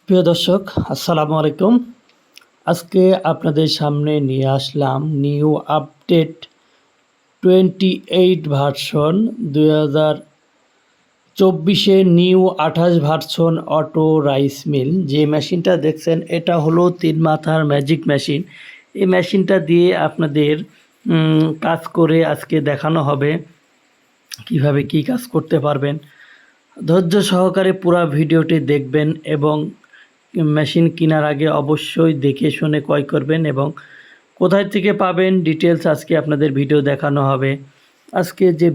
প্রিয় দর্শক, আসসালামু আলাইকুম। আজকে আপনাদের সামনে নিয়ে আসলাম new update 28 version 2024 new 28 version auto rice mill. যে মেশিনটা দেখছেন এটা হলো 3 মাথার ম্যাজিক মেশিন। এই মেশিনটা দিয়ে আপনাদের কাজ করে আজকে দেখানো হবে কিভাবে কি কাজ করতে পারবেন। ধৈর্য সহকারে পুরো ভিডিওটি দেখবেন এবং মেশিন কেনার আগে অবশ্যই দেখে শুনে ক্রয় করবেন এবং কোথায় থেকে পাবেন ডিটেলস আজকে আপনাদের ভিডিও দেখানো হবে। আজকে যে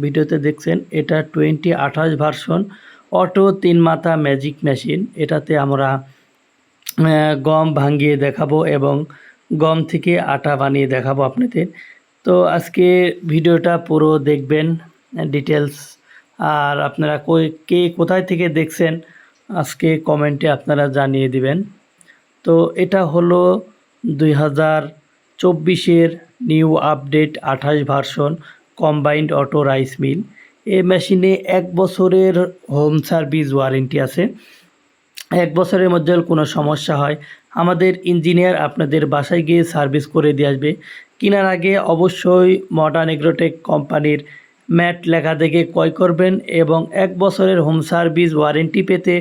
ভিডিওতে দেখছেন এটা 28 ভার্সন অটো 3 মাথা ম্যাজিক মেশিন। এটাতে আমরা গম ভাঙিয়ে দেখাবো এবং গম থেকে আটা বানিয়ে দেখাবো আপনাদের। তো আজকে ভিডিওটা পুরো দেখবেন ডিটেলস। আর আপনারা কে কোথায় থেকে দেখছেন আজকে কমেন্টে আপনারা জানিয়ে দিবেন। তো এটা হলো 2024 new update 28 version combined auto rice mill. এই মেশিনে 1 বছরের হোম সার্ভিস ওয়ারেন্টি আছে। 1 বছরের মধ্যে কোনো সমস্যা হয় আমাদের ইঞ্জিনিয়ার আপনাদের বাসায় গিয়ে সার্ভিস করে দিয়ে আসবে। কেনার আগে অবশ্যই মডার্ন এগ্রোটেক কোম্পানির ম্যাট লেখা দেখে ক্রয় করবেন এবং 1 বছরের হোম সার্ভিস ওয়ারেন্টি পেতে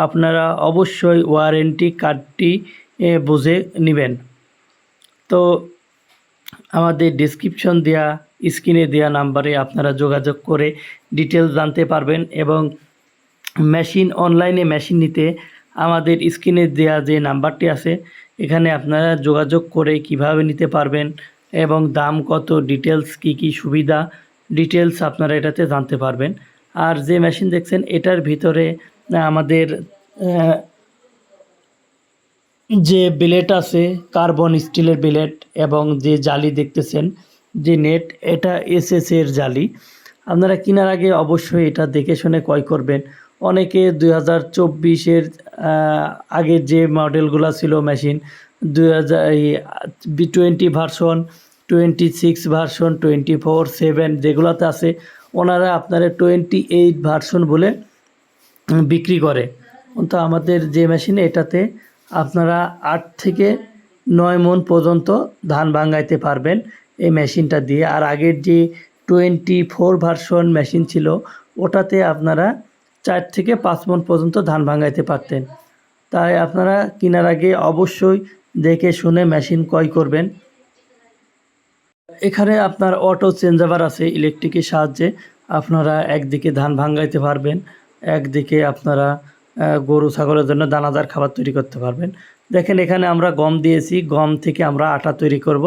আপনারা অবশ্যই ওয়ারেন্টি কার্ডটি বুঝে নেবেন। তো আমাদের ডেসক্রিপশন দেওয়া স্ক্রিনে দেওয়া নাম্বারে আপনারা যোগাযোগ করে ডিটেলস জানতে পারবেন এবং অনলাইনে মেশিন নিতে আমাদের স্ক্রিনে দেওয়া যে নাম্বারটি আছে এখানে আপনারা যোগাযোগ করে কিভাবে নিতে পারবেন এবং দাম কত, ডিটেলস কি সুবিধা, ডিটেলস আপনারা এটাতে জানতে পারবেন। আর যে মেশিন দেখছেন এটার ভিতরে আমাদের যে ব্লেড আছে কার্বন স্টিলের ব্লেড এবং যে জালি দেখতেছেন যে নেট, এটা এসএসের জালি। আপনারা কেনার আগে অবশ্যই এটা দেখে শুনে ক্রয় করবেন। অনেকে 2024-এর আগের যে মডেলগুলো ছিল মেশিন 2020 ভার্সন, 26 ভার্সন, 24, 7 যেগুলোতে আছে ওনারা আপনারা 28 ভার্সন বলে বিক্রি করে। তো আমাদের যে মেশিন এটাতে আপনারা 8 থেকে 9 মণ পর্যন্ত ধান ভাঙাইতে পারবেন এই মেশিনটা দিয়ে। আর আগের যে 24 ভার্সন মেশিন ছিল ওটাতে আপনারা 4 থেকে 5 মণ পর্যন্ত ধান ভাঙাইতে পারতেন। তাই আপনারা কেনার আগে অবশ্যই দেখে শুনে মেশিন ক্রয় করবেন। এখানে আপনার অটো চেঞ্জওভার আছে, ইলেকট্রিকের সাহায্যে আপনারা একদিকে ধান ভাঙাইতে পারবেন, একদিকে আপনারা গরু ছাগলের জন্য দানাদার খাবার তৈরি করতে পারবেন। দেখেন এখানে আমরা গম দিয়েছি, গম থেকে আমরা আটা তৈরি করব।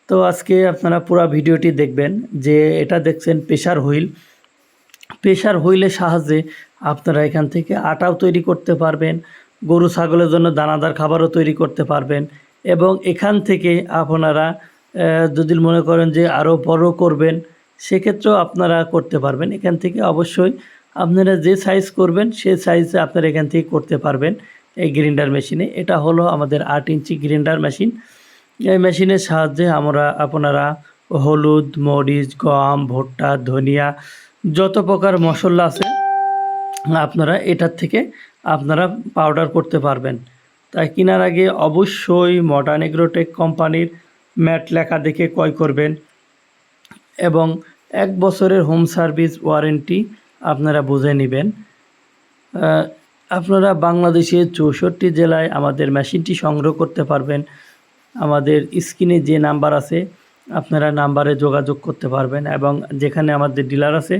তো আজকে আপনারা পুরো ভিডিওটি দেখবেন। যে এটা দেখছেন প্রেসার হুইলের সাহায্যে আপনারা এখান থেকে আটাও তৈরি করতে পারবেন, গরু ছাগলের জন্য দানাদার খাবারও তৈরি করতে পারবেন এবং এখান থেকে আপনারা যদি মনে করেন যে আরও বড় করবেন সেক্ষেত্রেও আপনারা করতে পারবেন। এখান থেকে অবশ্যই আপনারা যে সাইজ করবেন সেই সাইজে আপনারা এখান থেকে করতে পারবেন এই গ্রাইন্ডার মেশিনে। এটা হলো আমাদের 8 ইঞ্চি গ্রাইন্ডার মেশিন। এই মেশিনের সাহায্যে আপনারা হলুদ, মরিচ, গম, ভুট্টা, ধনিয়া যত প্রকার মশলা আছে আপনারা এটার থেকে আপনারা পাউডার করতে পারবেন। তাই কেনার আগে অবশ্যই মডার্ন এগ্রোটেক কোম্পানির ম্যাট লেখা দেখে ক্রয় করবেন এবং 1 বছরের হোম সার্ভিস ওয়ারেন্টি আপনারা বুঝে নেবেন। আপনারা বাংলাদেশের 64 জেলায় আমাদের মেশিনটি সংগ্রহ করতে পারবেন। আমাদের স্ক্রিনে যে নাম্বার আছে আপনারা নাম্বারে যোগাযোগ করতে পারবেন এবং যেখানে আমাদের ডিলার আছে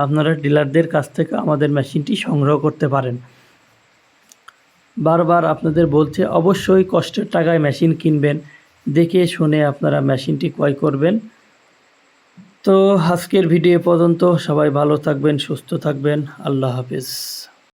আপনারা ডিলারদের কাছ থেকে আমাদের মেশিনটি সংগ্রহ করতে পারেন। বারবার আপনাদের বলছে অবশ্যই কষ্টের টাকায় মেশিন কিনবেন, দেখে শুনে আপনারা মেশিনটি ক্রয় করবেন। তো আজকের ভিডিও পর্যন্ত, সবাই ভালো থাকবেন, সুস্থ থাকবেন, আল্লাহ হাফেজ।